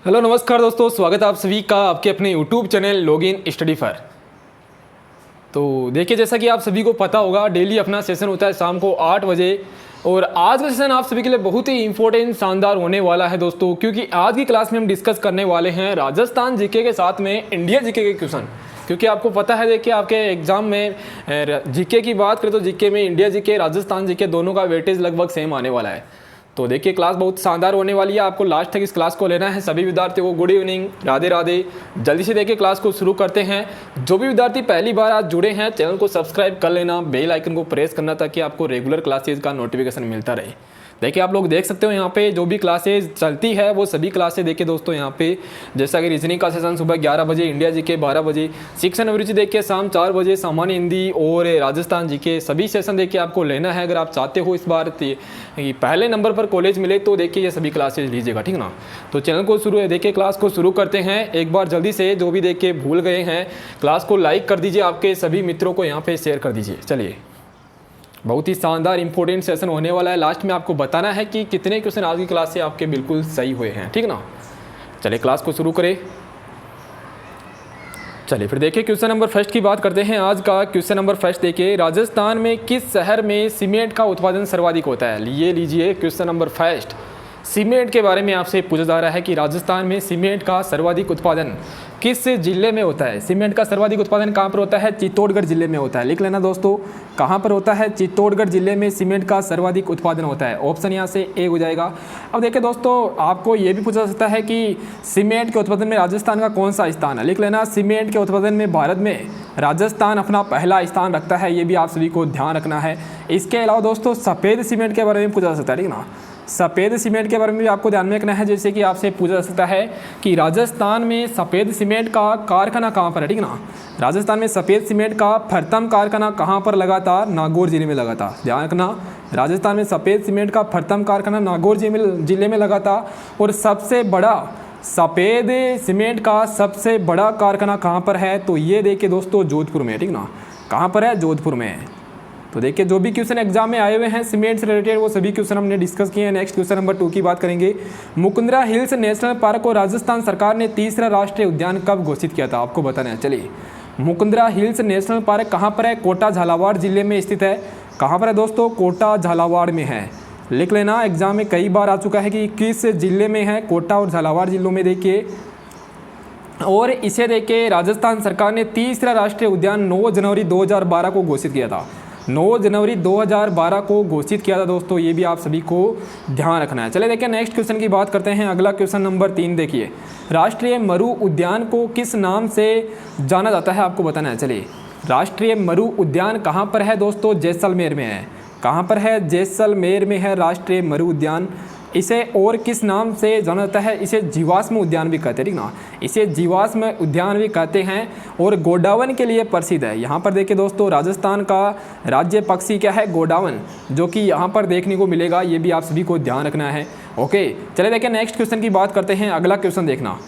Hello नमस्कार दोस्तों, स्वागत है आप सभी का आपके अपने YouTube channel login study fire. तो देखिए, जैसा कि आप सभी को पता होगा, डेली अपना सेशन होता है शाम को 8 बजे। और आज का सेशन आप सभी के लिए बहुत ही इंपॉर्टेंट शानदार होने वाला है दोस्तों, क्योंकि आज की क्लास में हम डिस्कस करने वाले हैं राजस्थान जीके के साथ में इंडिया जीके के क्वेश्चन। क्योंकि आपको पता है, देखिए आपके एग्जाम में जीके की बात करें तो जीके में इंडिया जीके राजस्थान जीके दोनों का वेटेज लगभग सेम आने वाला है। तो देखिए, क्लास बहुत शानदार होने वाली है। आपको लास्ट तक इस क्लास को लेना है। सभी विद्यार्थियों को गुड इवनिंग, राधे राधे। जल्दी से देखिए क्लास को शुरू करते हैं। जो भी विद्यार्थी पहली बार आज जुड़े हैं, चैनल को सब्सक्राइब कर लेना, बेल आइकन को प्रेस करना, ताकि आपको रेगुलर क्लासेज का नोटिफिकेशन मिलता रहे। देखिए, आप लोग देख सकते हो यहाँ पे जो भी क्लासेज चलती है वो सभी क्लासेज देखिए दोस्तों यहाँ पे, जैसा कि रीजनिंग का सेशन सुबह 11 बजे, इंडिया जीके 12 बजे, शिक्षण अभिरुचि देखिए शाम 4 बजे, सामान्य हिंदी और राजस्थान जीके सभी सेशन देखिए आपको लेना है। अगर आप चाहते हो इस बार पहले नंबर पर कॉलेज मिले तो देखिए ये सभी क्लासेज लीजिएगा, ठीक ना। तो चैनल को शुरू देखिए, क्लास को शुरू करते हैं। एक बार जल्दी से जो भी देखिए भूल गए हैं, क्लास को लाइक कर दीजिए, आपके सभी मित्रों को यहाँ पे शेयर कर दीजिए। चलिए, बहुत ही शानदार इंपॉर्टेंट सेशन होने वाला है। लास्ट में आपको बताना है कि कितने क्वेश्चन आज की क्लास से आपके बिल्कुल सही हुए हैं, ठीक ना। चलिए क्लास को शुरू करें। चलिए फिर देखिए, क्वेश्चन नंबर फर्स्ट की बात करते हैं। आज का क्वेश्चन नंबर फर्स्ट देखिए, राजस्थान में किस शहर में सीमेंट का उत्पादन सर्वाधिक होता है। ये लीजिए क्वेश्चन नंबर फर्स्ट। सीमेंट के बारे में आपसे पूछा जा रहा है कि राजस्थान में सीमेंट का सर्वाधिक उत्पादन किस जिले में होता है। सीमेंट का सर्वाधिक उत्पादन कहाँ पर होता है? चित्तौड़गढ़ जिले में होता है। लिख लेना दोस्तों, कहाँ पर होता है? चित्तौड़गढ़ जिले में सीमेंट का सर्वाधिक उत्पादन होता है। ऑप्शन यहाँ से ए हो जाएगा। अब देखिए दोस्तों, आपको ये भी पूछा जा सकता है कि सीमेंट के उत्पादन में राजस्थान का कौन सा स्थान है। लिख लेना, सीमेंट के उत्पादन में भारत में राजस्थान अपना पहला स्थान रखता है। ये भी आप सभी को ध्यान रखना है। इसके अलावा दोस्तों, सफ़ेद सीमेंट के बारे में पूछा जा सकता है, ठीक ना। सफ़ेद सीमेंट के बारे में भी आपको ध्यान में रखना है। जैसे कि आपसे पूछा जा सकता है कि राजस्थान में सफ़ेद सीमेंट का कारखाना कहाँ पर है, ठीक ना। राजस्थान में सफ़ेद सीमेंट का प्रथम कारखाना कहाँ पर लगा था? नागौर जिले में लगा था। ध्यान रखना, राजस्थान में सफ़ेद सीमेंट का प्रथम कारखाना नागौर जिले में लगा था। और सबसे बड़ा सफ़ेद सीमेंट का सबसे बड़ा कारखाना कहाँ पर है? तो ये देखिए दोस्तों, जोधपुर में, ठीक ना। कहाँ पर है? जोधपुर में है। तो देखिए, जो भी क्वेश्चन एग्जाम में आए हुए हैं सीमेंट से रिलेटेड, वो सभी क्वेश्चन हमने डिस्कस किए हैं। नेक्स्ट क्वेश्चन नंबर 2 की बात करेंगे। मुकुंदरा हिल्स नेशनल पार्क को राजस्थान सरकार ने तीसरा राष्ट्रीय उद्यान कब घोषित किया था? आपको बताना है। चलिए, मुकुंदरा हिल्स नेशनल पार्क कहाँ पर है? कोटा झालावाड़ जिले में स्थित है। कहाँ पर है दोस्तों? कोटा झालावाड़ में है। लिख लेना, एग्जाम में कई बार आ चुका है कि किस जिले में है। कोटा और झालावाड़ जिलों में देखिए। और इसे देखिए, राजस्थान सरकार ने तीसरा राष्ट्रीय उद्यान 9 जनवरी 2012 को घोषित किया था। 9 जनवरी 2012 को घोषित किया था दोस्तों। ये भी आप सभी को ध्यान रखना है। चलिए देखिए, नेक्स्ट क्वेश्चन की बात करते हैं। अगला क्वेश्चन नंबर 3 देखिए, राष्ट्रीय मरु उद्यान को किस नाम से जाना जाता है? आपको बताना है। चलिए, राष्ट्रीय मरु उद्यान कहाँ पर है दोस्तों? जैसलमेर में है। कहाँ पर है? जैसलमेर में है राष्ट्रीय मरु उद्यान। इसे और किस नाम से जाना जाता है? इसे जीवाश्म उद्यान भी कहते हैं, ठीक ना। इसे जीवाश्म उद्यान भी कहते हैं और गोडावन के लिए प्रसिद्ध है। यहाँ पर देखिए दोस्तों, राजस्थान का राज्य पक्षी क्या है? गोडावन, जो कि यहाँ पर देखने को मिलेगा। ये भी आप सभी को ध्यान रखना है। ओके, चलिए देखिए, नेक्स्ट क्वेश्चन की बात करते हैं। अगला क्वेश्चन देखना।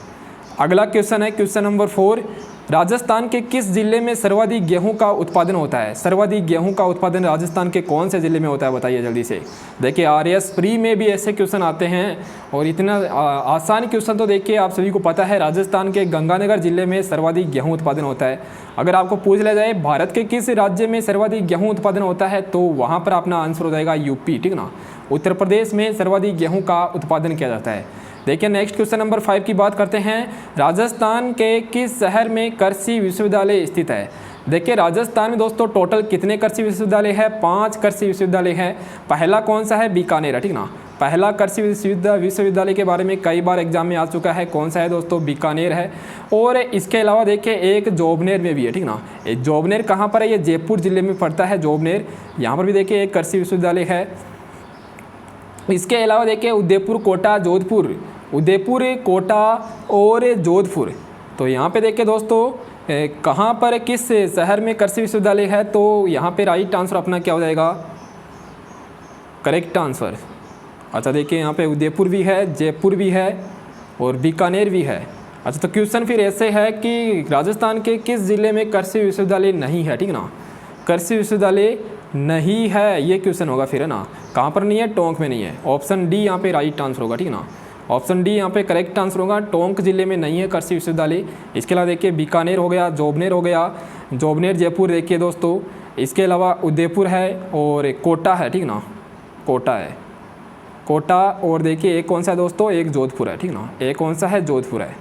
अगला क्वेश्चन है क्वेश्चन नंबर 4। राजस्थान के किस जिले में सर्वाधिक गेहूं का उत्पादन होता है? सर्वाधिक गेहूं का उत्पादन राजस्थान के कौन से जिले में होता है? बताइए जल्दी से। देखिए, आरएस प्री में भी ऐसे क्वेश्चन आते हैं और इतना आसान क्वेश्चन तो देखिए आप सभी को पता है। राजस्थान के गंगानगर जिले में सर्वाधिक गेहूं उत्पादन होता है। अगर आपको पूछ लिया जाए भारत के किस राज्य में सर्वाधिक गेहूँ उत्पादन होता है, तो वहाँ पर अपना आंसर हो जाएगा यूपी, ठीक ना। उत्तर प्रदेश में सर्वाधिक गेहूँ का उत्पादन किया जाता है। देखिए, नेक्स्ट क्वेश्चन नंबर 5 की बात करते हैं। राजस्थान के किस शहर में कृषि विश्वविद्यालय स्थित है? देखिए, राजस्थान में दोस्तों टोटल कितने कृषि विश्वविद्यालय है? 5 कृषि विश्वविद्यालय है। पहला कौन सा है? बीकानेर, ठीक ना। पहला कृषि विश्वविद्यालय के बारे में कई बार एग्जाम में आ चुका है। कौन सा है दोस्तों? बीकानेर है। और इसके अलावा देखिए, एक जोबनेर में भी है, ठीक ना। जोबनेर कहाँ पर है? ये जयपुर जिले में पड़ता है जोबनेर। यहाँ पर भी देखिए एक कृषि विश्वविद्यालय है। इसके अलावा देखिए, उदयपुर, कोटा, जोधपुर, उदयपुर, कोटा और जोधपुर। तो यहाँ पे देखिए दोस्तों, कहाँ पर किस शहर में कृषि विश्वविद्यालय है? तो यहाँ पे राइट आंसर अपना क्या हो जाएगा? Correct answer. अच्छा, देखिए यहाँ पे उदयपुर भी है, जयपुर भी है और बीकानेर भी है। अच्छा, तो क्वेश्चन फिर ऐसे है कि राजस्थान के किस जिले में कृषि विश्वविद्यालय नहीं है, ठीक ना। कृषि विश्वविद्यालय नहीं है, ये क्वेश्चन होगा फिर, है ना। कहाँ पर नहीं है? टोंक में नहीं है। ऑप्शन डी यहाँ पे राइट आंसर होगा, ठीक ना। ऑप्शन डी यहाँ पे करेक्ट आंसर होगा। टोंक जिले में नहीं है कृषि विश्वविद्यालय। इसके अलावा देखिए बीकानेर हो गया, जोबनेर हो गया, जोबनेर जयपुर देखिए दोस्तों। इसके अलावा उदयपुर है और कोटा है, ठीक ना, कोटा है, कोटा। और देखिए एक कौन सा है दोस्तों, एक जोधपुर है, ठीक ना, एक कौन सा है, जोधपुर है।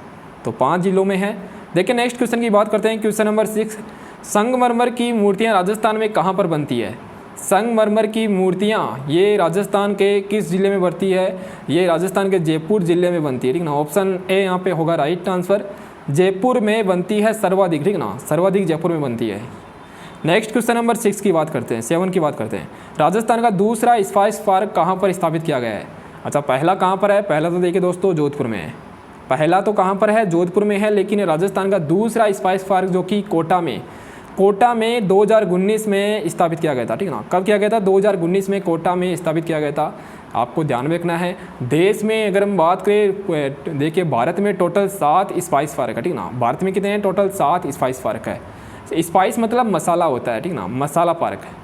तो 5 जिलों में है। देखिए नेक्स्ट क्वेश्चन की बात करते हैं, क्वेश्चन नंबर 6। संगमरमर की मूर्तियाँ राजस्थान में कहाँ पर बनती है? संगमरमर की मूर्तियाँ ये राजस्थान के किस जिले में बनती है? ये राजस्थान के जयपुर जिले में बनती है, ठीक ना। ऑप्शन ए यहाँ पे होगा राइट आंसर। जयपुर में बनती है सर्वाधिक, ठीक ना, सर्वाधिक जयपुर में बनती है। नेक्स्ट क्वेश्चन नंबर 6 की बात करते हैं, 7 की बात करते हैं। राजस्थान का दूसरा स्पाइस पार्क कहाँ पर स्थापित किया गया है? अच्छा, पहला कहाँ पर है? पहला तो देखिए दोस्तों जोधपुर में है। पहला तो कहाँ पर है? जोधपुर में है। लेकिन राजस्थान का दूसरा स्पाइस पार्क जो कि कोटा में 2019 में स्थापित किया गया था, ठीक ना। कब किया गया था? 2019 में कोटा में स्थापित किया गया था। आपको ध्यान में रखना है। देश में अगर हम बात करें, देखिए भारत में टोटल 7 स्पाइस पार्क है, ठीक ना। भारत में कितने हैं? टोटल 7 स्पाइस पार्क है। स्पाइस मतलब मसाला होता है, ठीक ना, मसाला पार्क है।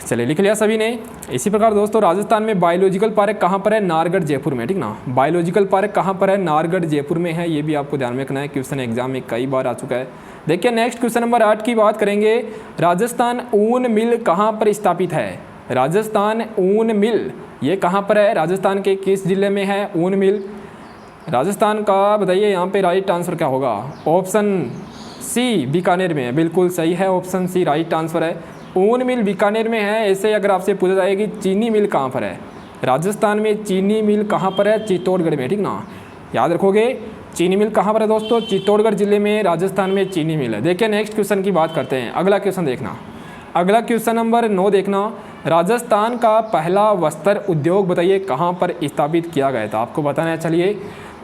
चलिए लिख लिया सभी ने। इसी प्रकार दोस्तों राजस्थान में बायोलॉजिकल पार्क कहाँ पर है? नारगढ़ जयपुर में, ठीक ना। बायोलॉजिकल पार्क कहाँ पर है? नारगढ़ जयपुर में है। ये भी आपको ध्यान में रखना है, क्वेश्चन एग्जाम में कई बार आ चुका है। देखिए नेक्स्ट क्वेश्चन नंबर 8 की बात करेंगे। राजस्थान ऊन मिल कहाँ पर स्थापित है? राजस्थान ऊन मिल ये कहाँ पर है? राजस्थान के किस जिले में है ऊन मिल? राजस्थान का बताइए यहाँ पे राइट आंसर क्या होगा? ऑप्शन सी बीकानेर में है, बिल्कुल सही है। ऑप्शन सी राइट आंसर है। ऊन मिल बीकानेर में है। ऐसे अगर आपसे पूछा जाए कि चीनी मिल कहाँ पर है? राजस्थान में चीनी मिल कहाँ पर है? चित्तौड़गढ़ में, ठीक ना, याद रखोगे। चीनी मिल कहाँ पर है दोस्तों? चित्तौड़गढ़ जिले में राजस्थान में चीनी मिल है। देखिए नेक्स्ट क्वेश्चन की बात करते हैं। अगला क्वेश्चन देखना, अगला क्वेश्चन नंबर 9 देखना। राजस्थान का पहला वस्त्र उद्योग बताइए कहाँ पर स्थापित किया गया था? आपको बताना है। चलिए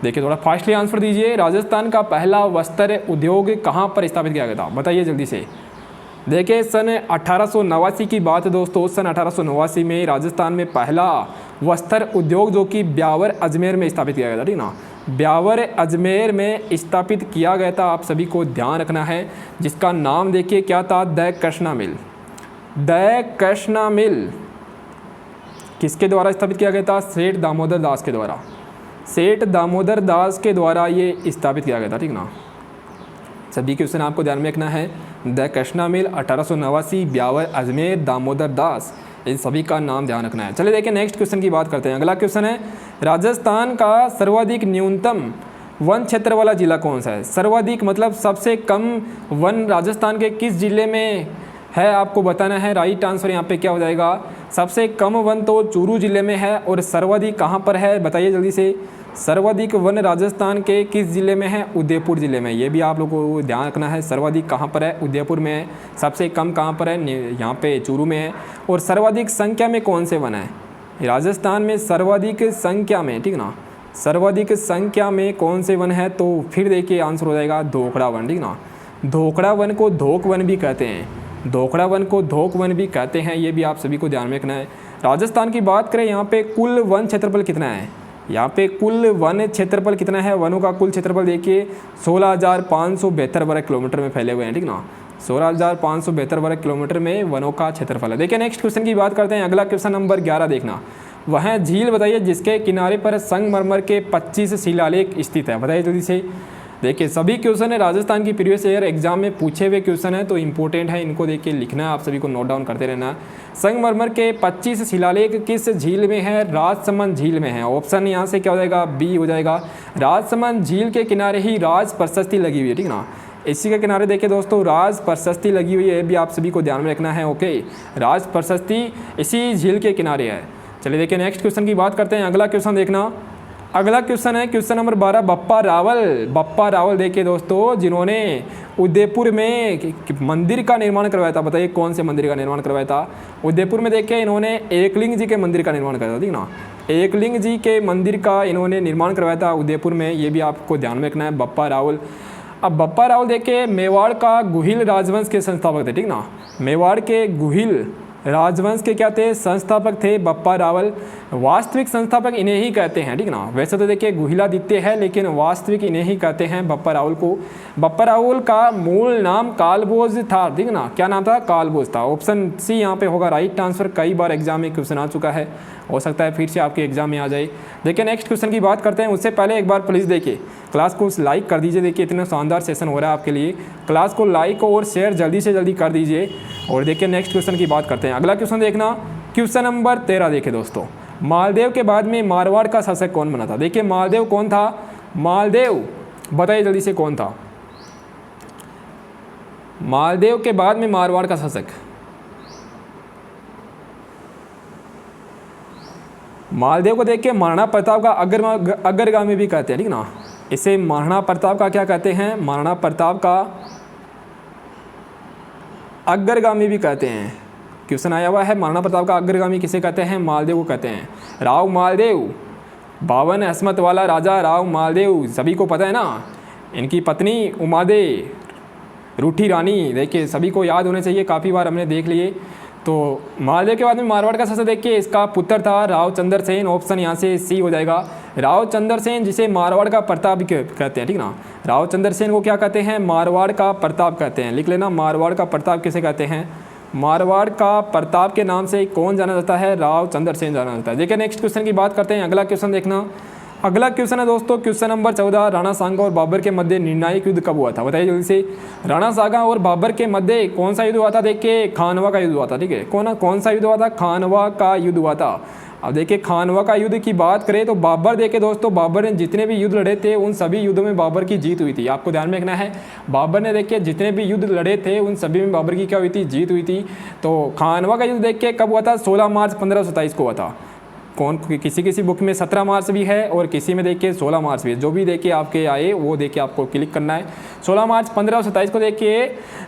देखिए थोड़ा फास्टली आंसर दीजिए। राजस्थान का पहला वस्त्र उद्योग कहाँ पर स्थापित किया गया था? बताइए जल्दी से। देखिए सन 1889 की बात है दोस्तों। सन 1889 में राजस्थान में पहला वस्त्र उद्योग जो कि ब्यावर अजमेर में स्थापित किया गया था, ठीक ना। ब्यावर अजमेर में स्थापित किया गया था। आप सभी को ध्यान रखना है, जिसका नाम देखिए क्या था? The Krishna mill. The Krishna mill किसके द्वारा स्थापित किया गया था? सेठ दामोदर दास के द्वारा। सेठ दामोदर दास के द्वारा ये स्थापित किया गया था, ठीक ना। सभी क्वेश्चन आपको ध्यान में रखना है। द कृष्णा मिल 1889, ब्यावर अजमेर, दामोदर दास, इन सभी का नाम ध्यान रखना है। चलिए देखिए नेक्स्ट क्वेश्चन की बात करते हैं। अगला क्वेश्चन है, राजस्थान का सर्वाधिक न्यूनतम वन क्षेत्र वाला जिला कौन सा है? सर्वाधिक मतलब सबसे कम वन राजस्थान के किस जिले में है? आपको बताना है। राइट आंसर यहाँ पे क्या हो जाएगा? सबसे कम वन तो चूरू जिले में है। और सर्वाधिक कहाँ पर है? बताइए जल्दी से। सर्वाधिक वन राजस्थान के किस जिले में है? उदयपुर जिले में। ये भी आप लोगों को ध्यान रखना है। सर्वाधिक कहाँ पर है? उदयपुर में है। सबसे कम कहाँ पर है? यहाँ पे चूरू में है। और सर्वाधिक संख्या में कौन से वन है राजस्थान में? सर्वाधिक संख्या में, ठीक ना, सर्वाधिक संख्या में कौन से वन है? तो फिर देखिए आंसर हो जाएगा धोकड़ा वन, ठीक ना। धोकड़ा वन को धोक वन भी कहते हैं। धोकड़ा वन को धोक वन भी कहते हैं। ये भी आप सभी को ध्यान में रखना है। राजस्थान की बात करें, यहाँ पे कुल वन क्षेत्रफल कितना है? यहाँ पे कुल वन क्षेत्रफल कितना है? वनों का कुल क्षेत्रफल देखिए 16,572 वर्ग किलोमीटर में फैले हुए हैं, ठीक ना। 16,572 वर्ग किलोमीटर में वनों का क्षेत्रफल है। देखिए नेक्स्ट क्वेश्चन की बात करते हैं। अगला क्वेश्चन नंबर 11 देखना। वह झील बताइए जिसके किनारे पर संगमरमर के 25 शिलालेख स्थित है। बताइए जल्दी से। देखिए सभी क्वेश्चन है राजस्थान की प्रीवियस ईयर एग्जाम में पूछे हुए क्वेश्चन है, तो इंपॉर्टेंट है, इनको देख के लिखना है। आप सभी को नोट डाउन करते रहना। संगमरमर के 25 शिलालेख किस झील में है? राजसमंद झील में है। ऑप्शन यहाँ से क्या हो जाएगा? बी हो जाएगा। राजसमंद झील के किनारे ही राज प्रशस्ति लगी हुई है, ठीक ना। इसी के किनारे देखिए दोस्तों राज प्रशस्ति लगी हुई है। भी आप सभी को ध्यान में रखना है। ओके, राज प्रशस्ति इसी झील के किनारे है। चलिए देखिए नेक्स्ट क्वेश्चन की बात करते हैं। अगला क्वेश्चन देखना। अगला क्वेश्चन है क्वेश्चन नंबर 12। बप्पा रावल। बप्पा रावल देखिए दोस्तों, जिन्होंने उदयपुर में मंदिर का निर्माण करवाया था। बताइए कौन से मंदिर का निर्माण करवाया था? उदयपुर में देखिए इन्होंने एकलिंग जी के मंदिर का निर्माण करवाया था, ठीक ना। एकलिंग जी के मंदिर का इन्होंने निर्माण करवाया था उदयपुर में। ये भी आपको ध्यान में रखना है, बप्पा रावल। अब बप्पा रावल देखिए मेवाड़ का गुहिल राजवंश के संस्थापक थे, ठीक ना। मेवाड़ के गुहिल राजवंश के क्या थे? संस्थापक थे बप्पा रावल। वास्तविक संस्थापक इन्हें ही कहते हैं, ठीक ना। वैसे तो देखिए गुहिलादित्य है, लेकिन वास्तविक इन्हें ही कहते हैं, बप्पा राहुल को। बप्पा राहुल का मूल नाम कालभोज था, ठीक ना। क्या नाम था? कालभोज था। ऑप्शन सी यहाँ पे होगा राइट आंसर। कई बार एग्जाम में क्वेश्चन आ चुका है, हो सकता है फिर से आपके एग्जाम में आ जाए। देखिए नेक्स्ट क्वेश्चन की बात करते हैं, उससे पहले एक बार प्लीज़ देखिए क्लास को लाइक कर दीजिए। देखिए इतना शानदार सेशन हो रहा है आपके लिए, क्लास को लाइक और शेयर जल्दी से जल्दी कर दीजिए। और देखिए नेक्स्ट क्वेश्चन की बात करते हैं। अगला क्वेश्चन देखना, क्वेश्चन नंबर 13 देखिए दोस्तों। मालदेव के बाद में मारवाड़ का शासक कौन बना था? देखिए मालदेव कौन था? मालदेव बताइए जल्दी से कौन था? मालदेव के बाद में मारवाड़ का शासक, मालदेव को देख के महाराणा प्रताप का अग्रगामी भी कहते हैं, ठीक ना। इसे महाराणा प्रताप का क्या कहते हैं? महाराणा प्रताप का अग्रगामी भी कहते हैं। क्वेश्चन आया हुआ है, महाराणा प्रताप का अग्रगामी किसे कहते हैं? मालदेव को कहते हैं। राव मालदेव, 52 अस्मत वाला राजा राव मालदेव, सभी को पता है ना। इनकी पत्नी उमादे, रूठी रानी, देखिए सभी को याद होने चाहिए, काफ़ी बार हमने देख लिए। तो मालदेव के बाद में मारवाड़ का शासक देखिए इसका पुत्र था राव चंद्र सेन। ऑप्शन यहाँ से सी हो जाएगा, राव चंद्र सेन, जिसे मारवाड़ का प्रताप भी कहते हैं, ठीक ना। राव चंद्र सेन को क्या कहते हैं? मारवाड़ का प्रताप कहते हैं। लिख लेना, मारवाड़ का प्रताप किसे कहते हैं? मारवाड़ का प्रताप के नाम से कौन जाना जाता है? राव चंद्र सेन जाना जाता है। देखिए नेक्स्ट क्वेश्चन की बात करते हैं। अगला क्वेश्चन देखना, अगला क्वेश्चन है दोस्तों क्वेश्चन नंबर 14। राणा सांगा और बाबर के मध्य निर्णायक युद्ध कब हुआ था? बताइए जल्दी से। राणा सांगा और बाबर के मध्य कौन सा युद्ध हुआ था? देखिए खानवा का युद्ध हुआ था, ठीक है। कौन सा युद्ध हुआ था? खानवा का युद्ध हुआ था। अब देखिए खानवा का युद्ध की बात करें तो बाबर, देखिए दोस्तों बाबर ने जितने भी युद्ध लड़े थे उन सभी युद्धों में बाबर की जीत हुई थी। आपको ध्यान में रखना है, बाबर ने देखिए जितने भी युद्ध लड़े थे उन सभी में बाबर की क्या हुई थी? जीत हुई थी। तो खानवा का युद्ध देखिए कब हुआ था? 16 मार्च 1527 को हुआ था। किसी बुक में 17 मार्च भी है और किसी में देखिए 16 मार्च भी है। जो भी देखिए आपके आए वो देखिए आपको क्लिक करना है। 16 मार्च 1527 को देखिए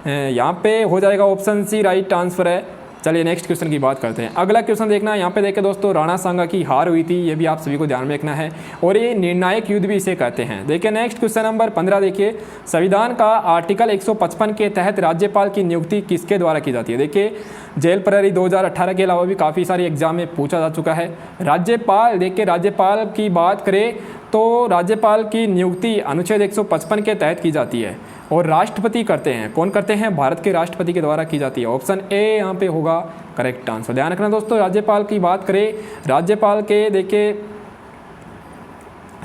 यहाँ पे हो जाएगा ऑप्शन सी राइट आंसर है। चलिए नेक्स्ट क्वेश्चन की बात करते हैं। अगला क्वेश्चन देखना, यहाँ पे देखिए दोस्तों राणा सांगा की हार हुई थी, ये भी आप सभी को ध्यान में रखना है, और ये निर्णायक युद्ध भी इसे कहते हैं। देखिए नेक्स्ट क्वेश्चन नंबर 15 देखिए, संविधान का आर्टिकल 155 के तहत राज्यपाल की नियुक्ति किसके द्वारा की जाती है? देखिए जेल प्रहरी 2018 के अलावा भी काफ़ी सारे एग्जाम में पूछा जा चुका है। राज्यपाल, देखिए राज्यपाल की बात करें तो राज्यपाल की नियुक्ति अनुच्छेद 155 के तहत की जाती है, और राष्ट्रपति करते हैं। कौन करते हैं? भारत के राष्ट्रपति के द्वारा की जाती है। ऑप्शन ए यहाँ पे होगा करेक्ट आंसर। ध्यान रखना दोस्तों, राज्यपाल की बात करें, राज्यपाल के देखिए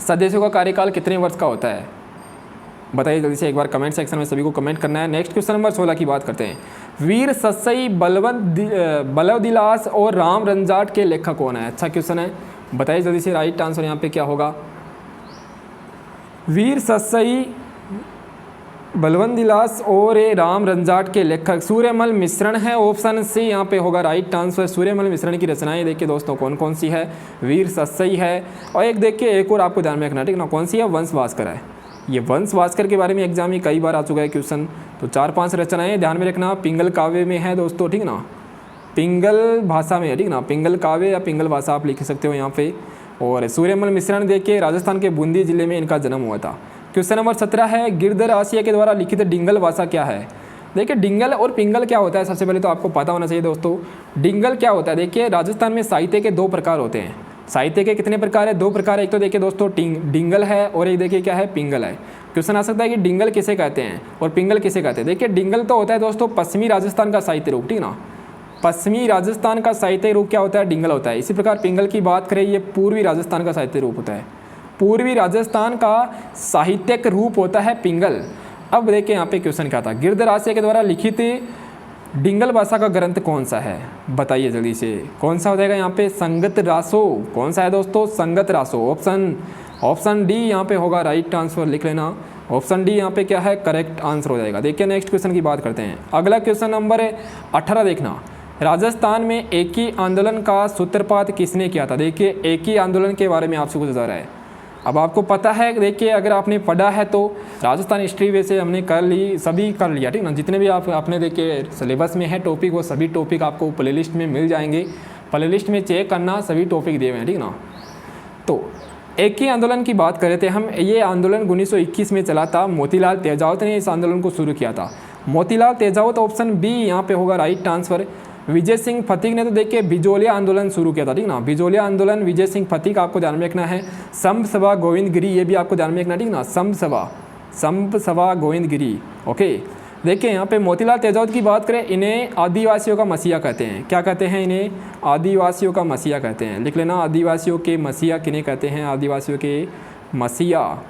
सदस्यों का कार्यकाल कितने वर्ष का होता है? बताइए जल्दी से, एक बार कमेंट सेक्शन में सभी को कमेंट करना है। नेक्स्ट क्वेश्चन नंबर 16 की बात करते हैं। वीर सस्सई बलवदिलास और राम रंजाट के लेखक कौन है? अच्छा क्वेश्चन है, बताइए जल्दी से राइट आंसर यहाँ पे क्या होगा? वीर सस्सई बलवंदिलास और राम रंजाट के लेखक सूर्यमल मिश्रण है। ऑप्शन सी यहाँ पे होगा राइट आंसर। सूर्यमल मिश्रण की रचनाएं देखिए दोस्तों कौन कौन सी है? वीर सस्सई है, और एक देखिए एक और आपको ध्यान में रखना, ठीक ना, कौन सी है? वंश भास्कर है। ये वंश भास्कर के बारे में एग्जाम में कई बार आ चुका है क्वेश्चन। तो 4-5 रचनाएं ध्यान में रखना। पिंगल काव्य में है दोस्तों, ठीक ना, पिंगल भाषा में है, ठीक ना, पिंगल काव्य या पिंगल भाषा आप लिख सकते हो यहाँ पे। और सूर्यमल मिश्रण देखिए राजस्थान के बूंदी जिले में इनका जन्म हुआ था। क्वेश्चन नंबर 17 है, गिरधर आसिया के द्वारा लिखित डिंगल भाषा क्या है? देखिए डिंगल और पिंगल क्या होता है, सबसे पहले तो आपको पता होना चाहिए दोस्तों। डिंगल क्या होता है? देखिए राजस्थान में साहित्य के 2 प्रकार होते हैं। साहित्य के कितने प्रकार है? 2 प्रकार है। एक तो देखिए दोस्तों डिंगल है, और एक देखिए क्या है? पिंगल है। क्वेश्चन आ सकता है कि डिंगल किसे कहते हैं और पिंगल किसे कहते हैं? देखिए डिंगल तो होता है दोस्तों पश्चिमी राजस्थान का साहित्य रूप, ठीक ना, पश्चिमी राजस्थान का साहित्य रूप क्या होता है? डिंगल होता है। इसी प्रकार पिंगल की बात करें, ये पूर्वी राजस्थान का साहित्य रूप होता है। पूर्वी राजस्थान का साहित्यिक रूप होता है पिंगल। अब देखिए यहाँ पे क्वेश्चन क्या था, गिरधर आसिया के द्वारा लिखित डिंगल भाषा का ग्रंथ कौन सा है? बताइए जल्दी से, कौन सा हो जाएगा यहाँ पे? संगत रासो। कौन सा है दोस्तों? संगत रासो। ऑप्शन डी यहाँ पे होगा राइट आंसर, लिख लेना। ऑप्शन डी यहाँ पे क्या है? करेक्ट आंसर हो जाएगा। देखिए नेक्स्ट क्वेश्चन की बात करते हैं। अगला क्वेश्चन नंबर 18 देखना, राजस्थान में एकी आंदोलन का सूत्रपात किसने किया था? देखिए एकी आंदोलन के बारे में आपसे कुछ बता रहा है। अब आपको पता है, देखिए अगर आपने पढ़ा है तो राजस्थान हिस्ट्री वैसे हमने कर ली, सभी कर लिया, ठीक ना, जितने भी आपने देखिए सिलेबस में है टॉपिक, वो सभी टॉपिक आपको प्लेलिस्ट में मिल जाएंगे। प्लेलिस्ट में चेक करना, सभी टॉपिक दिए हुए हैं, ठीक ना। तो एक ही आंदोलन की बात कर रहे थे हम। ये आंदोलन 1921 में चला था। मोतीलाल तेजावत ने इस आंदोलन को शुरू किया था। मोतीलाल तेजावत, ऑप्शन बी यहाँ पे होगा राइट आंसर। विजय सिंह फतीक ने तो देखिए बिजोलिया आंदोलन शुरू किया था, ठीक ना। बिजोलिया आंदोलन विजय सिंह फतीक आपको ध्यान में रखना है। संप सभा गोविंद गिरी, ये भी आपको ध्यान में रखना है, ठीक ना। संप सभा गोविंद गिरी, ओके। देखिए यहाँ पे मोतीलाल तेजावत की बात करें, इन्हें आदिवासियों का मसीहा कहते हैं। क्या कहते हैं? इन्हें आदिवासियों का मसीहा कहते हैं। लिख लेना, आदिवासियों के मसीहा किन्हें कहते हैं? आदिवासियों के मसीहा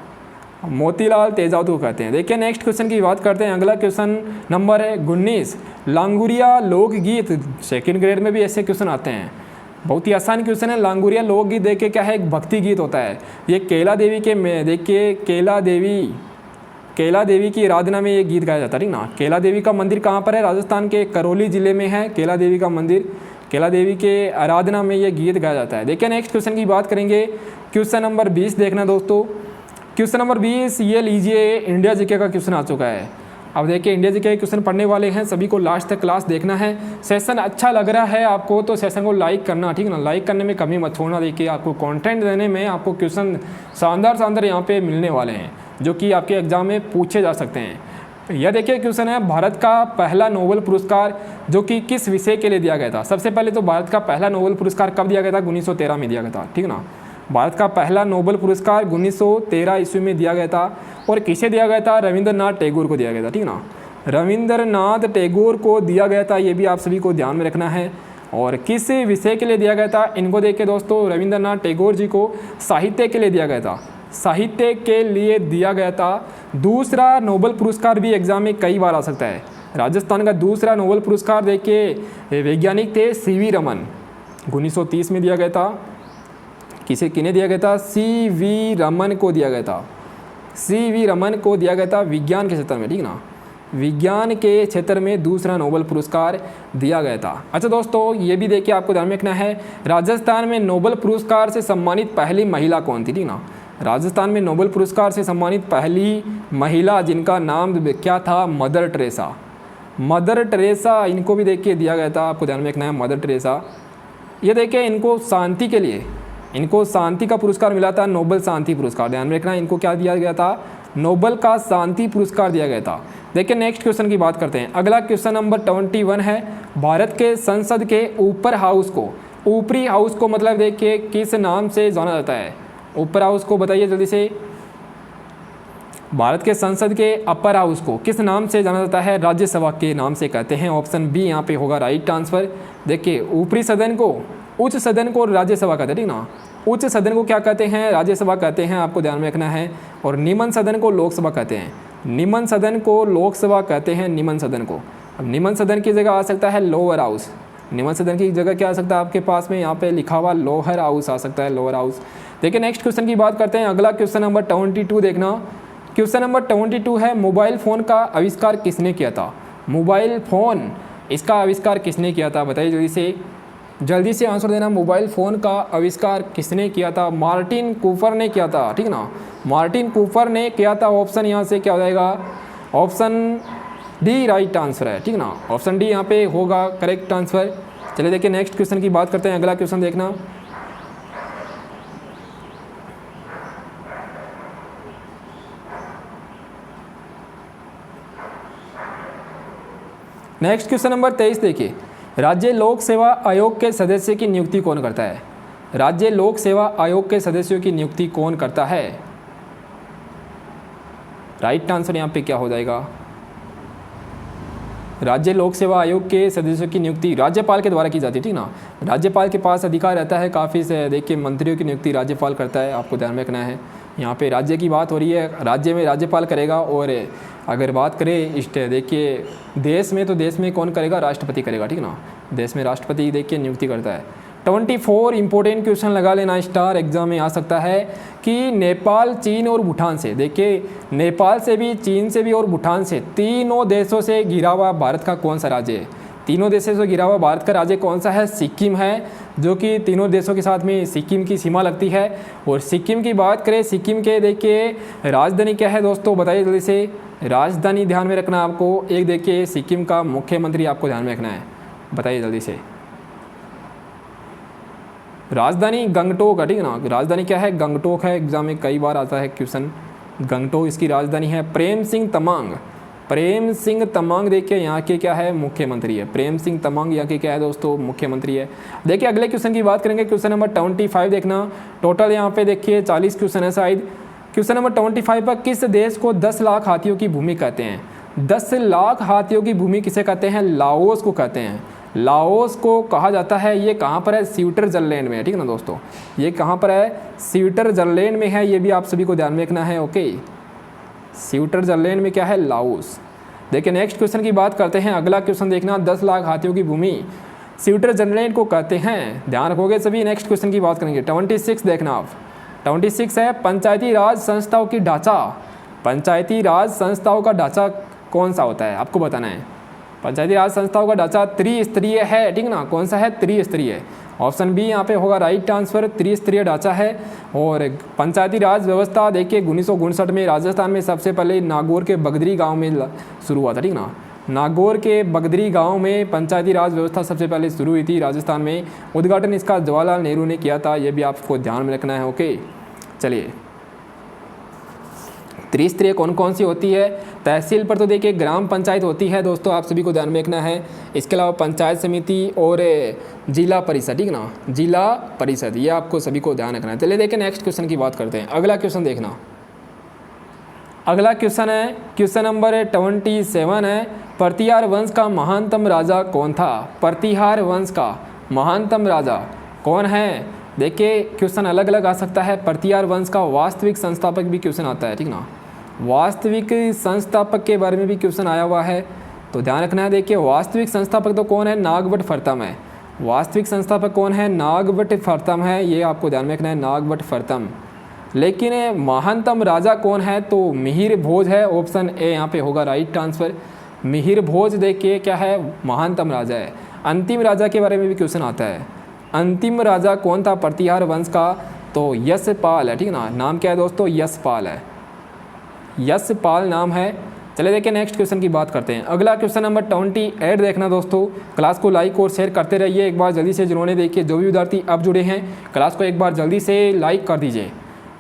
मोतीलाल तेजावत को कहते हैं। देखिए नेक्स्ट क्वेश्चन की बात करते हैं। अगला क्वेश्चन नंबर है 19, लांगुरिया लोकगीत। सेकंड ग्रेड में भी ऐसे क्वेश्चन आते हैं, बहुत ही आसान क्वेश्चन है। लांगुरिया लोकगीत देखिए क्या है? एक भक्ति गीत होता है। ये कैला देवी के में देखिए कैला देवी की आराधना में ये गीत गाया जाता है, ठीक ना। कैला देवी का मंदिर कहाँ पर है? राजस्थान के करौली जिले में है कैला देवी का मंदिर। कैला देवी के आराधना में ये गीत गाया जाता है। देखिए नेक्स्ट क्वेश्चन की बात करेंगे, क्वेश्चन नंबर 20 देखना दोस्तों। क्वेश्चन नंबर 20 ये लीजिए, इंडिया जीके का क्वेश्चन आ चुका है। अब देखिए इंडिया जीके के क्वेश्चन पढ़ने वाले हैं, सभी को लास्ट तक क्लास देखना है। सेशन अच्छा लग रहा है आपको तो सेशन को लाइक करना, ठीक ना। लाइक करने में कमी मत छोड़ना। देखिए आपको कंटेंट देने में आपको क्वेश्चन शानदार यहाँ पे मिलने वाले हैं, जो कि आपके एग्जाम में पूछे जा सकते हैं। यह देखिए क्वेश्चन है, भारत का पहला नोबेल पुरस्कार जो कि किस विषय के लिए दिया गया था? सबसे पहले तो भारत का पहला नोबेल पुरस्कार कब दिया गया था? 1913 में दिया गया था, ठीक ना। भारत का पहला नोबेल पुरस्कार 1913 ईस्वी में दिया गया था। और किसे दिया गया था? रविंद्रनाथ टैगोर को दिया गया था, ठीक ना। रविंद्रनाथ टैगोर को दिया गया था, ये भी आप सभी को ध्यान में रखना है। और किस विषय के लिए दिया गया था? इनको देखिए दोस्तों, रविंद्रनाथ टैगोर जी को साहित्य के लिए दिया गया था, साहित्य के लिए दिया गया था। दूसरा नोबेल पुरस्कार भी एग्जाम में कई बार आ सकता है। राजस्थान का दूसरा नोबेल पुरस्कार देखिए वैज्ञानिक थे सीवी रमन, 1930 में दिया गया था। किन्हें दिया गया था? सीवी रमन को दिया गया था। सीवी रमन को दिया गया था विज्ञान के क्षेत्र में, ठीक ना। विज्ञान के क्षेत्र में दूसरा नोबेल पुरस्कार दिया गया था। अच्छा दोस्तों, ये भी देखिए आपको ध्यान में रखना है, राजस्थान में नोबेल पुरस्कार से सम्मानित पहली महिला कौन थी, ठीक ना। राजस्थान में नोबेल पुरस्कार से सम्मानित पहली महिला जिनका नाम क्या था? Mother Teresa. मदर टेरेसा, इनको भी देखिए दिया गया था, आपको ध्यान में रखना है मदर टेरेसा। ये देखिए इनको शांति के लिए, इनको शांति का पुरस्कार मिला था, नोबेल शांति पुरस्कार। ध्यान में रखना है, इनको क्या दिया गया था? नोबेल का शांति पुरस्कार दिया गया था। देखिए नेक्स्ट क्वेश्चन की बात करते हैं। अगला क्वेश्चन नंबर 21 है, भारत के संसद के ऊपर हाउस को, ऊपरी हाउस को मतलब देखिए किस नाम से जाना जाता है? ऊपर हाउस को बताइए जल्दी से। भारत के संसद के अपर हाउस को किस नाम से जाना जाता है? राज्यसभा के नाम से कहते हैं। ऑप्शन बी यहाँ पे होगा राइट आंसर। देखिए ऊपरी सदन को, उच्च सदन को राज्यसभा कहते हैं, ठीक ना। उच्च सदन को क्या कहते हैं? राज्यसभा कहते हैं, आपको ध्यान में रखना है। और निम्न सदन को लोकसभा कहते हैं। निम्न सदन को लोकसभा कहते हैं, निम्न सदन को। अब निम्न सदन की जगह आ सकता है लोअर हाउस। निम्न सदन की जगह क्या आ सकता है आपके पास में? यहाँ पे लिखा हुआ लोअर हाउस आ सकता है, लोअर हाउस। देखिए नेक्स्ट क्वेश्चन की बात करते हैं। अगला क्वेश्चन नंबर 22 देखना। क्वेश्चन नंबर 22 है, मोबाइल फ़ोन का आविष्कार किसने किया था? मोबाइल फ़ोन, इसका आविष्कार किसने किया था? बताइए जल्दी से आंसर देना। मोबाइल फ़ोन का आविष्कार किसने किया था? मार्टिन कूपर ने किया था, ठीक ना। मार्टिन कूपर ने किया था। ऑप्शन यहाँ से क्या हो जाएगा? ऑप्शन डी राइट आंसर है, ठीक ना। ऑप्शन डी यहाँ पे होगा करेक्ट आंसर। चलिए देखिए नेक्स्ट क्वेश्चन की बात करते हैं। अगला क्वेश्चन देखना। नेक्स्ट क्वेश्चन नंबर 23 देखिए, राज्य लोक सेवा आयोग के सदस्य की नियुक्ति कौन करता है? राज्य लोक सेवा आयोग के सदस्यों की नियुक्ति कौन करता है? राइट आंसर यहाँ पे क्या हो जाएगा? राज्य लोक सेवा आयोग के सदस्यों की नियुक्ति राज्यपाल के द्वारा की जाती है, ठीक ना। राज्यपाल के पास अधिकार रहता है काफ़ी से, देखिए मंत्रियों की नियुक्ति राज्यपाल करता है, आपको ध्यान में रखना है। यहाँ पे राज्य की बात हो रही है, राज्य में राज्यपाल करेगा। और अगर बात करें देखिए देश में, तो देश में कौन करेगा? राष्ट्रपति करेगा, ठीक ना। देश में राष्ट्रपति देखिए नियुक्ति करता है। 24 इंपॉर्टेंट क्वेश्चन लगा लेना, स्टार एग्जाम में आ सकता है कि नेपाल, चीन और भूटान से, देखिए नेपाल से भी, चीन से भी और भूटान से, तीनों देशों से घिरा हुआ भारत का कौन सा राज्य है? तीनों देशों से घिरा हुआ भारत का राज्य कौन सा है? सिक्किम है, जो कि तीनों देशों के साथ में सिक्किम की सीमा लगती है। और सिक्किम की बात करें, सिक्किम के देखिए राजधानी क्या है दोस्तों? बताइए जल्दी से। राजधानी ध्यान में रखना आपको। एक देखिए सिक्किम का मुख्यमंत्री आपको ध्यान में रखना है, बताइए जल्दी से। राजधानी गंगटोक है, ठीक है ना। राजधानी क्या है? गंगटोक है। एग्जाम में कई बार आता है क्वेश्चन। गंगटोक इसकी राजधानी है। प्रेम सिंह तमांग, प्रेम सिंह तमांग देखिए यहाँ के क्या है, मुख्यमंत्री है। प्रेम सिंह तमांग यहाँ के क्या है दोस्तों, मुख्यमंत्री है। देखिए अगले क्वेश्चन की बात करेंगे, क्वेश्चन नंबर 25 देखना। टोटल यहाँ पे देखिए 40 क्वेश्चन है शायद। क्वेश्चन नंबर 25 पर किस देश को 10 लाख हाथियों की भूमि कहते हैं? 10 लाख हाथियों की भूमि किसे कहते हैं? लाओस को कहते हैं। लाओस को कहा जाता है। ये कहाँ पर है? स्विट्जरलैंड में है, ठीक है ना दोस्तों। ये कहाँ पर है? स्विट्जरलैंड में है। ये भी आप सभी को ध्यान में रखना है। ओके, स्विट्जरलैंड में क्या है? लाओस। देखिए नेक्स्ट क्वेश्चन की बात करते हैं। अगला क्वेश्चन देखना, 10 लाख हाथियों की भूमि स्विट्जरलैंड को कहते हैं। ध्यान रखोगे सभी। नेक्स्ट क्वेश्चन की बात करेंगे, 26 देखना आप। 26 है पंचायती राज संस्थाओं की ढांचा। पंचायती राज संस्थाओं का ढांचा कौन सा होता है, आपको बताना है। पंचायती राज संस्थाओं का ढांचा त्रिस्तरीय है, ठीक ना। कौन सा है? त्रिस्तरीय। ऑप्शन बी यहाँ पे होगा राइट आंसर, त्रिस्तरीय ढांचा है। और पंचायती राज व्यवस्था देखिए 1959 में राजस्थान में सबसे पहले नागौर के बगदरी गांव में शुरू हुआ था, ठीक ना। नागौर के बगदरी गांव में पंचायती राज व्यवस्था सबसे पहले शुरू हुई थी राजस्थान में। उद्घाटन इसका जवाहरलाल नेहरू ने किया था। ये भी आपको ध्यान में रखना है। ओके, चलिए त्रिस्तरीय कौन कौन सी होती है? तहसील पर तो देखिए ग्राम पंचायत होती है दोस्तों, आप सभी को ध्यान में रखना है। इसके अलावा पंचायत समिति और जिला परिषद, ठीक ना, जिला परिषद, ये आपको सभी को ध्यान रखना है। चलिए देखिए नेक्स्ट क्वेश्चन की बात करते हैं। अगला क्वेश्चन देखना। अगला क्वेश्चन है क्वेश्चन नंबर 27 है, प्रतिहार वंश का महानतम राजा कौन था? प्रतिहार वंश का महानतम राजा कौन है? देखिए क्वेश्चन अलग अलग आ सकता है। प्रतिहार वंश का वास्तविक संस्थापक भी क्वेश्चन आता है, ठीक ना। वास्तविक संस्थापक के बारे में भी क्वेश्चन आया हुआ है, तो ध्यान रखना है। देखिए वास्तविक संस्थापक तो कौन है? नागभट्ट फर्तम है। वास्तविक संस्थापक कौन है? नागभट्ट फर्तम है। ये आपको ध्यान में रखना है, नागभट्ट फर्तम। लेकिन महानतम राजा कौन है? तो मिहिर भोज है। ऑप्शन ए यहाँ पे होगा राइट आंसर। मिहिर भोज देखिए क्या है? महानतम राजा है। अंतिम राजा के बारे में भी क्वेश्चन आता है। अंतिम राजा कौन था प्रतिहार वंश का? तो यशपाल है, ठीक ना। नाम क्या है दोस्तों? यशपाल है। यशपाल नाम है। चलिए देखिए नेक्स्ट क्वेश्चन की बात करते हैं। अगला क्वेश्चन नंबर 28 देखना दोस्तों। क्लास को लाइक और शेयर करते रहिए एक बार जल्दी से। जिन्होंने देखिए जो भी विद्यार्थी अब जुड़े हैं, क्लास को एक बार जल्दी से लाइक कर दीजिए।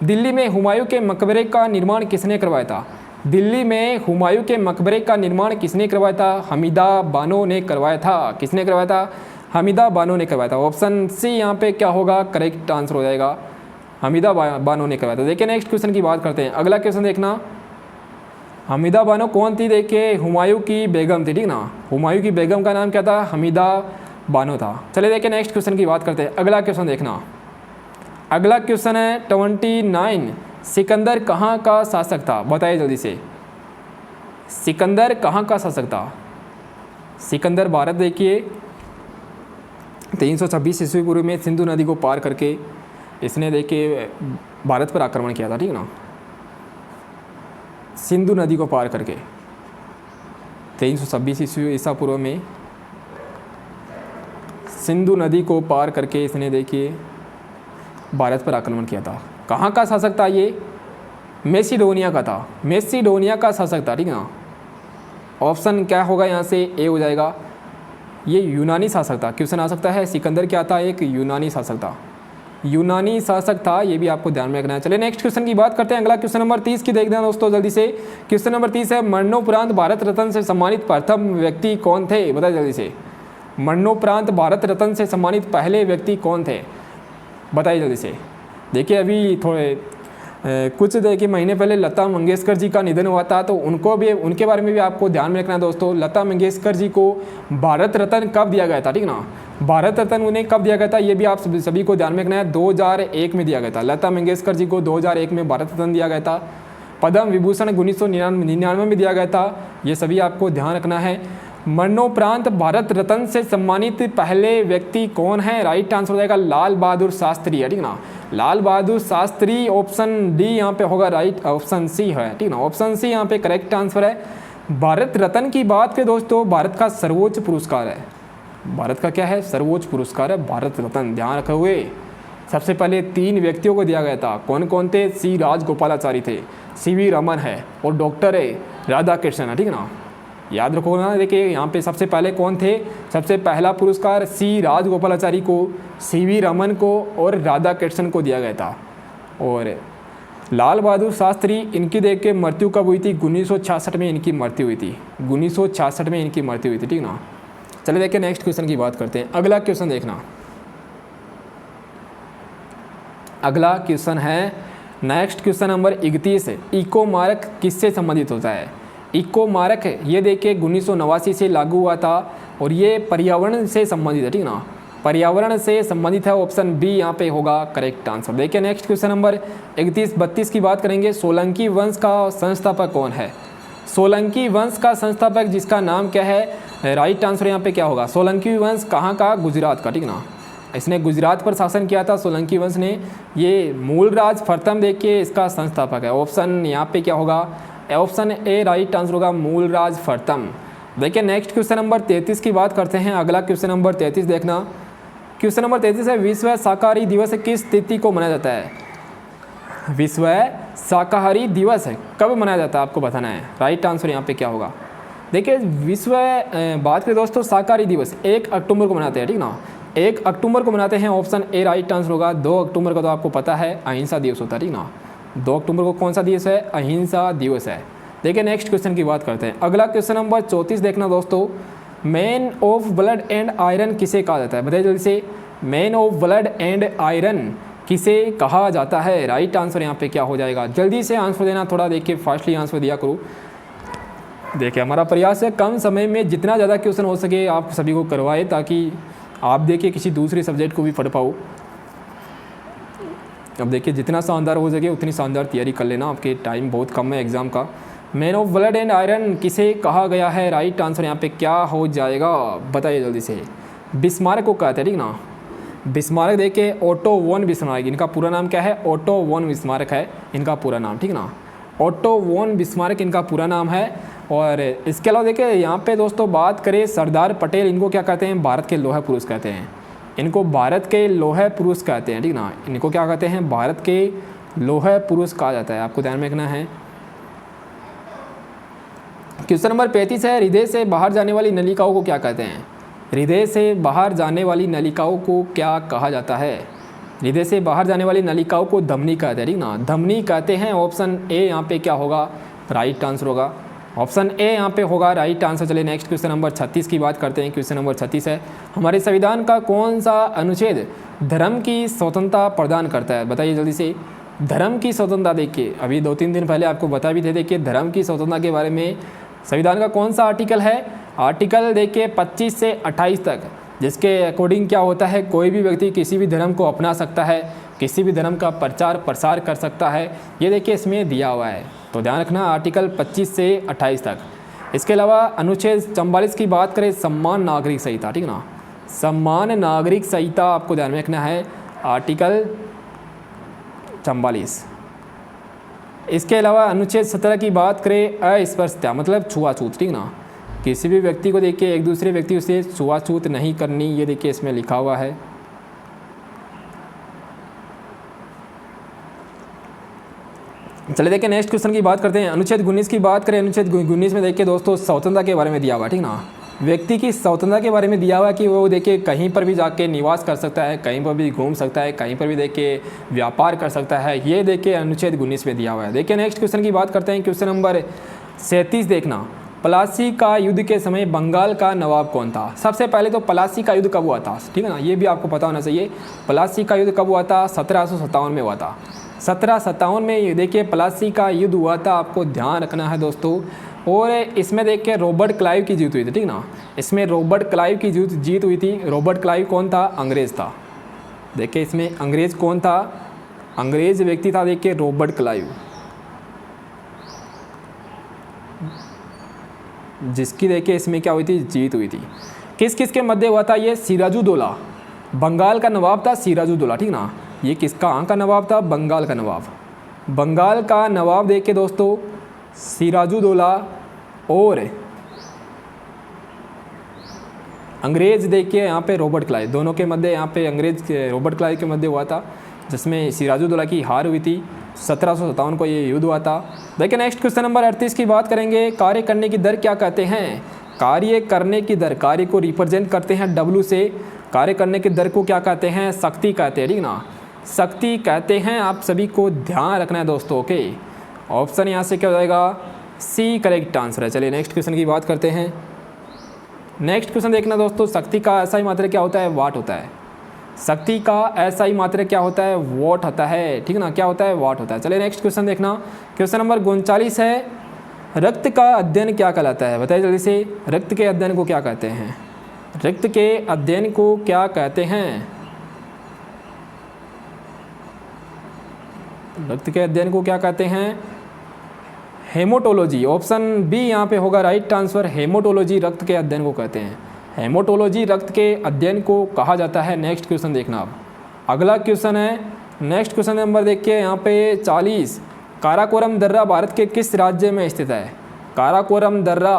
दिल्ली में हुमायूं के मकबरे का निर्माण किसने करवाया था? दिल्ली में हुमायूं के मकबरे का निर्माण किसने करवाया था? हमीदा बानो ने करवाया था। किसने करवाया था? हमीदा बानो ने करवाया था। ऑप्शन सी यहाँ पे क्या होगा? करेक्ट आंसर हो जाएगा, हमीदा बानो ने करवाया था। देखिए नेक्स्ट क्वेश्चन की बात करते हैं। अगला क्वेश्चन देखना, हमीदा बानो कौन थी? देखिए हुमायूं की बेगम थी, ठीक ना। हुमायूं की बेगम का नाम क्या था? हमीदा बानो था। चलिए देखिए नेक्स्ट क्वेश्चन की बात करते हैं। अगला क्वेश्चन देखना। अगला क्वेश्चन है 29, सिकंदर कहाँ का शासक था? बताइए जल्दी से, सिकंदर कहाँ का शासक था? सिकंदर भारत देखिए 326 ईस्वी पूर्व में सिंधु नदी को पार करके इसने देखिए भारत पर आक्रमण किया था, ठीक ना। सिंधु नदी को पार करके 326 ईस्वी ईसा पूर्व में सिंधु नदी को पार करके इसने देखिए भारत पर आक्रमण किया था। कहाँ का शासक था ये? मैसिडोनिया का था। मैसिडोनिया का शासक था, ठीक है ना। ऑप्शन क्या होगा यहाँ से? ए हो जाएगा। ये यूनानी शासक था। क्वेश्चन आ सकता है सिकंदर क्या था? एक यूनानी शासक था। यूनानी शासक था, ये भी आपको ध्यान में रखना है। चलिए नेक्स्ट क्वेश्चन की बात करते हैं। अगला क्वेश्चन नंबर 30 की देखते हैं दोस्तों जल्दी से। क्वेश्चन नंबर 30 है, मरणोपरांत भारत रत्न से सम्मानित प्रथम व्यक्ति कौन थे? बताइए जल्दी से, मरणोपरांत भारत रत्न से सम्मानित पहले व्यक्ति कौन थे? बताइए जल्दी से। देखिए अभी थोड़े कुछ देखिए महीने पहले लता मंगेशकर जी का निधन हुआ था, तो उनको भी, उनके बारे में भी आपको ध्यान में रखना है दोस्तों। लता मंगेशकर जी को भारत रत्न कब दिया गया था, ठीक ना। भारत रत्न उन्हें कब दिया गया था, ये भी आप सभी को ध्यान में रखना है। 2001 में दिया गया था। लता मंगेशकर जी को 2001 में भारत रत्न दिया गया था। पद्म विभूषण 1999 में दिया गया था। ये सभी आपको ध्यान रखना है। मरणोपरांत भारत रत्न से सम्मानित पहले व्यक्ति कौन है? राइट आंसर हो जाएगा लाल बहादुर शास्त्री है, ठीक ना। लाल बहादुर शास्त्री। ऑप्शन डी यहाँ पे होगा राइट, ऑप्शन सी है, ठीक ना। ऑप्शन सी यहाँ पे करेक्ट आंसर है। भारत रत्न की बात करें दोस्तों, भारत का सर्वोच्च पुरस्कार है। भारत का क्या है? सर्वोच्च पुरस्कार है भारत रत्न। ध्यान रखे हुए सबसे पहले 3 व्यक्तियों को दिया गया था। कौन कौन थे? सी राजगोपालाचारी थे, सीवी रमन है और डॉक्टर है राधा कृष्णन है, ठीक ना। याद रखो ना। देखिए यहाँ पे सबसे पहले कौन थे? सबसे पहला पुरस्कार सी राजगोपालाचारी को, सीवी रमन को और राधा कृष्णन को दिया गया था। और लाल बहादुर शास्त्री, इनकी देख के मृत्यु कब हुई थी? 1966 में इनकी मृत्यु हुई थी। 1966 में इनकी मृत्यु हुई थी, ठीक ना। चलिए देखिए नेक्स्ट क्वेश्चन की बात करते हैं। अगला क्वेश्चन देखना, अगला क्वेश्चन है नेक्स्ट क्वेश्चन नंबर 31। इको मारक किससे संबंधित होता है? इको मारक ये देखिए 1989 से लागू हुआ था और ये पर्यावरण से संबंधित है, ठीक ना, पर्यावरण से संबंधित है। ऑप्शन बी यहाँ पे होगा करेक्ट आंसर। देखिए नेक्स्ट क्वेश्चन नंबर 32 की बात करेंगे। सोलंकी वंश का संस्थापक कौन है? सोलंकी वंश का संस्थापक जिसका नाम क्या है? राइट आंसर यहाँ पे क्या होगा? सोलंकी वंश कहाँ का? गुजरात का, ठीक ना। इसने गुजरात पर शासन किया था सोलंकी वंश ने। ये मूलराज प्रथम देख के इसका संस्थापक है। ऑप्शन यहाँ पे क्या होगा? ऑप्शन ए राइट आंसर होगा, मूलराज प्रथम। देखिए नेक्स्ट क्वेश्चन नंबर 33 की बात करते हैं। अगला क्वेश्चन नंबर 33 देखना। क्वेश्चन नंबर 33 है, विश्व शाकाहारी दिवस किस तिथि को मनाया जाता है? विश्व शाकाहारी दिवस है कब मनाया जाता है आपको बताना है। राइट आंसर यहाँ पे क्या होगा? देखिए विश्व बात करें दोस्तों शाकाहारी दिवस 1 अक्टूबर को मनाते हैं, ठीक ना, 1 अक्टूबर को मनाते हैं। ऑप्शन ए राइट आंसर होगा। 2 अक्टूबर को तो आपको पता है अहिंसा दिवस होता है, ठीक ना। 2 अक्टूबर को कौन सा दिवस है? अहिंसा दिवस है। देखिए नेक्स्ट क्वेश्चन की बात करते हैं। अगला क्वेश्चन नंबर 34 देखना दोस्तों। Man of blood and iron किसे कहा जाता है? बताइए जल्दी से, man of blood and iron किसे कहा जाता है? राइट आंसर यहाँ पे क्या हो जाएगा? जल्दी से आंसर देना, थोड़ा देखिए फास्टली आंसर दिया करो। देखिए हमारा प्रयास है कम समय में जितना ज़्यादा क्वेश्चन हो सके आप सभी को करवाए, ताकि आप देखिए किसी दूसरे सब्जेक्ट को भी पढ़ पाओ। अब देखिए जितना शानदार हो सके उतनी शानदार तैयारी कर लेना, आपके टाइम बहुत कम है एग्ज़ाम का। Man of blood and iron किसे कहा गया है? राइट आंसर यहाँ पे क्या हो जाएगा? बताइए जल्दी से। बिस्मार्क को कहते हैं, ठीक ना। बिस्मार्क देखिए ओटो वॉन बिस्मार्क, इनका पूरा नाम क्या है? ओटो वॉन बिस्मार्क है इनका पूरा नाम, ठीक ना। ओटो वॉन बिस्मार्क इनका पूरा नाम है। और इसके अलावा देखिए यहाँ पे दोस्तों बात करें सरदार पटेल, इनको क्या कहते हैं? भारत के लौह पुरुष कहते हैं। इनको भारत के लौह पुरुष कहते हैं, ठीक ना। इनको क्या कहते हैं? भारत के लौह पुरुष कहा जाता है, आपको ध्यान में रखना है। क्वेश्चन नंबर 35 है, हृदय से बाहर जाने वाली नलिकाओं को क्या कहते हैं? हृदय से बाहर जाने वाली नलिकाओं को क्या कहा जाता है? हृदय से बाहर जाने वाली नलिकाओं को धमनी कहते हैं, ठीक ना, धमनी कहते हैं। ऑप्शन ए यहाँ पे क्या होगा? राइट आंसर होगा। ऑप्शन ए यहाँ पे होगा राइट आंसर। चलिए नेक्स्ट क्वेश्चन नंबर 36 की बात करते हैं। क्वेश्चन नंबर 36 है, हमारे संविधान का कौन सा अनुच्छेद धर्म की स्वतंत्रता प्रदान करता है? बताइए जल्दी से। धर्म की स्वतंत्रता देखिए अभी 2-3 दिन पहले आपको बता भी थे, देखिए धर्म की स्वतंत्रता के बारे में संविधान का कौन सा आर्टिकल है? आर्टिकल देखिए 25 से 28 तक, जिसके अकॉर्डिंग क्या होता है? कोई भी व्यक्ति किसी भी धर्म को अपना सकता है, किसी भी धर्म का प्रचार प्रसार कर सकता है, ये देखिए इसमें दिया हुआ है। तो ध्यान रखना आर्टिकल 25 से 28 तक। इसके अलावा अनुच्छेद 44 की बात करें, सम्मान नागरिक संहिता, ठीक ना, सम्मान नागरिक संहिता आपको ध्यान में रखना है, आर्टिकल 44। इसके अलावा अनुच्छेद 17 की बात करें, अस्पृश्यता मतलब छुआछूत, ठीक ना, किसी भी व्यक्ति को देखिए एक दूसरे व्यक्ति से छुआछूत नहीं करनी, ये देखिए इसमें लिखा हुआ है। चलिए देखिए नेक्स्ट क्वेश्चन की बात करते हैं। अनुच्छेद 19 की बात करें, अनुच्छेद 19 में देखिए दोस्तों स्वतंत्रता के बारे में दिया हुआ, ठीक ना, व्यक्ति की स्वतंत्रता के बारे में दिया हुआ कि वो देखिए कहीं पर भी जाके निवास कर सकता है, कहीं पर भी घूम सकता है, कहीं पर भी देखिए व्यापार कर सकता है, ये देखिए अनुच्छेद 19 में दिया हुआ है। देखिए नेक्स्ट क्वेश्चन की बात करते हैं। क्वेश्चन नंबर 37 देखना, प्लासी का युद्ध के समय बंगाल का नवाब कौन था? सबसे पहले तो प्लासी का युद्ध कब हुआ था, ठीक है ना, ये भी आपको पता होना चाहिए। प्लासी का युद्ध कब हुआ था? 1757 में हुआ था। 1757 में देखिए प्लासी का युद्ध हुआ था, आपको ध्यान रखना है दोस्तों। और इसमें देखिए रॉबर्ट क्लाइव की जीत हुई थी, ठीक ना, इसमें रॉबर्ट क्लाइव की जीत हुई थी। रॉबर्ट क्लाइव कौन था? अंग्रेज़ था। देखिए इसमें अंग्रेज़ कौन था? अंग्रेज़ व्यक्ति था, देखिए रॉबर्ट क्लाइव, जिसकी देखिए इसमें क्या हुई थी? जीत हुई थी। किस किस के मध्य हुआ था ये? सिराजुद्दौला, बंगाल का नवाब था सिराजुद्दौला, ठीक ना, ये किसका कहाँ का नवाब था? बंगाल का नवाब। बंगाल का नवाब देखिए दोस्तों सिराजुद्दौला, और अंग्रेज़ देखिए यहाँ पे रॉबर्ट क्लाइव, दोनों के मध्य यहाँ पे अंग्रेज़ रॉबर्ट क्लाइव के मध्य हुआ था, जिसमें सिराजुद्दौला की हार हुई थी। 1757 को ये युद्ध हुआ था। देखिए नेक्स्ट क्वेश्चन नंबर 38 की बात करेंगे। कार्य करने की दर क्या कहते हैं? कार्य करने की दर, कार्य को रिप्रेजेंट करते हैं W से, कार्य करने की दर को क्या कहते हैं? शक्ति कहते हैं, ठीक ना। शक्ति कहते हैं। आप सभी को ध्यान रखना है दोस्तों। ओके, ऑप्शन यहाँ से क्या हो जाएगा, सी करेक्ट आंसर है। चलिए नेक्स्ट क्वेश्चन की बात करते हैं। नेक्स्ट क्वेश्चन देखना दोस्तों, शक्ति का ऐसा ही मात्रक क्या होता है, वाट होता है। शक्ति का ऐसा ही मात्रक क्या होता है, वॉट होता है, ठीक ना, क्या होता है, वाट होता है। चलिए नेक्स्ट क्वेश्चन देखना, क्वेश्चन नंबर 39 है, रक्त का अध्ययन क्या कहलाता है, बताइए जल्दी से। रक्त के अध्ययन को क्या कहते हैं, रक्त के अध्ययन को क्या कहते हैं, रक्त के अध्ययन को क्या कहते हैं, हेमोटोलॉजी। ऑप्शन बी यहाँ पे होगा राइट आंसर, हेमोटोलॉजी रक्त के अध्ययन को कहते हैं। हेमोटोलॉजी रक्त के अध्ययन को कहा जाता है। नेक्स्ट क्वेश्चन देखना आप। अगला क्वेश्चन है, नेक्स्ट क्वेश्चन नंबर देखिए यहाँ पे 40, काराकोरम दर्रा भारत के किस राज्य में स्थित है। काराकोरम दर्रा,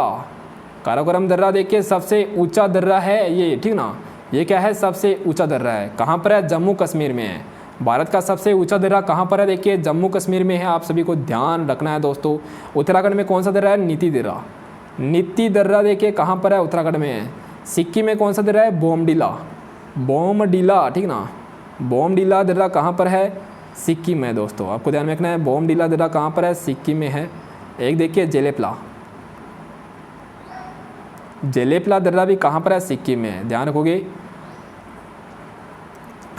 काराकोरम दर्रा देखिए सबसे ऊंचा दर्रा है ये, ठीक ना, ये क्या है, सबसे ऊंचा दर्रा है। कहाँ पर है, जम्मू कश्मीर में है। भारत का सबसे ऊंचा दर्रा कहाँ पर है, देखिए जम्मू कश्मीर में है। आप सभी को ध्यान रखना है दोस्तों। उत्तराखंड में कौन सा दर्रा है, नीति दर्रा। नीति दर्रा देखिए कहाँ पर है, उत्तराखंड में है। सिक्किम में कौन सा दर्रा है, बोमडिला, बोमडिला, ठीक ना, बोमडिला दर्रा कहाँ पर है, सिक्किम में दोस्तों। आपको ध्यान में रखना है, बोमडिला दर्रा कहाँ पर है, सिक्किम में है। एक देखिए जेलेपला, जेलेपला दर्रा भी कहाँ पर है, सिक्किम में है, ध्यान रखोगे।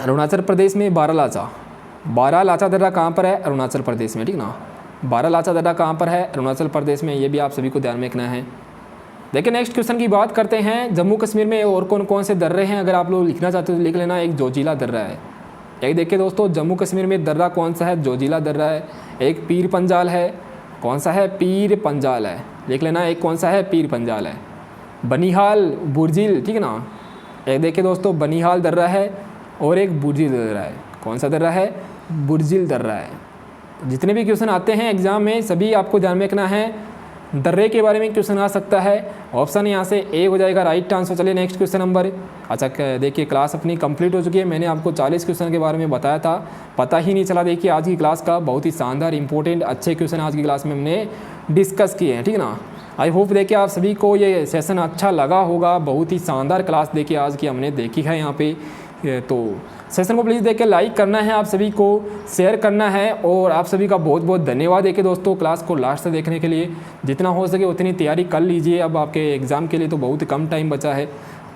अरुणाचल प्रदेश में बारालाचा, बारालाचा दर्रा कहाँ पर है, अरुणाचल प्रदेश में, ठीक ना, बारालाचा दर्रा कहाँ पर है, अरुणाचल प्रदेश में। ये भी आप सभी को ध्यान में रखना है। देखिए नेक्स्ट क्वेश्चन की बात करते हैं। जम्मू कश्मीर में और कौन कौन से दर्रे हैं, अगर आप लोग लिखना चाहते हो तो लिख लेना। एक जोजिला दर्रा है, एक देखिए दोस्तों जम्मू कश्मीर में दर्रा कौन सा है, जोजिला दर्रा है। एक पीर पंजाल है, कौन सा है, पीर पंजाल है, लिख लेना। एक कौन सा है, पीर पंजाल है। बनिहाल बुर्जिल, ठीक है ना, एक देखिए दोस्तों बनिहाल दर्रा है और एक बुर्जिल दर्रा है। कौन सा दर्रा है, बुर्जिल दर्रा है। जितने भी क्वेश्चन आते हैं एग्जाम में सभी आपको ध्यान में रखना है, दर्रे के बारे में क्वेश्चन आ सकता है। ऑप्शन यहाँ से ए हो जाएगा राइट आंसर। चलिए नेक्स्ट क्वेश्चन नंबर, अच्छा देखिए क्लास अपनी कंप्लीट हो चुकी है। मैंने आपको 40 क्वेश्चन के बारे में बताया था, पता ही नहीं चला। देखिए आज की क्लास का बहुत ही शानदार इंपॉर्टेंट अच्छे क्वेश्चन आज की क्लास में हमने डिस्कस किए हैं, ठीक ना। आई होप देखिए आप सभी को ये सेशन अच्छा लगा होगा। बहुत ही शानदार क्लास देखिए आज की हमने देखी है यहाँ पे। तो सेशन को प्लीज़ देख के लाइक करना है, आप सभी को शेयर करना है और आप सभी का बहुत बहुत धन्यवाद देखिए दोस्तों क्लास को लास्ट से देखने के लिए। जितना हो सके उतनी तैयारी कर लीजिए, अब आपके एग्ज़ाम के लिए तो बहुत कम टाइम बचा है।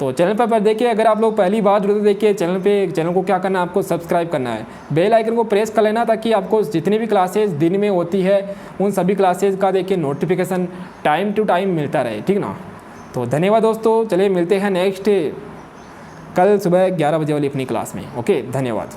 तो चैनल पर देखिए, अगर आप लोग पहली बार जुड़े तो देखिए चैनल को क्या करना है, आपको सब्सक्राइब करना है, बेल आइकन को प्रेस कर लेना, ताकि आपको जितनी भी क्लासेज दिन में होती है उन सभी क्लासेज का देखिए नोटिफिकेशन टाइम टू टाइम मिलता रहे, ठीक ना। तो धन्यवाद दोस्तों, चलिए मिलते हैं नेक्स्ट कल सुबह 11 बजे वाली अपनी क्लास में। ओके, धन्यवाद।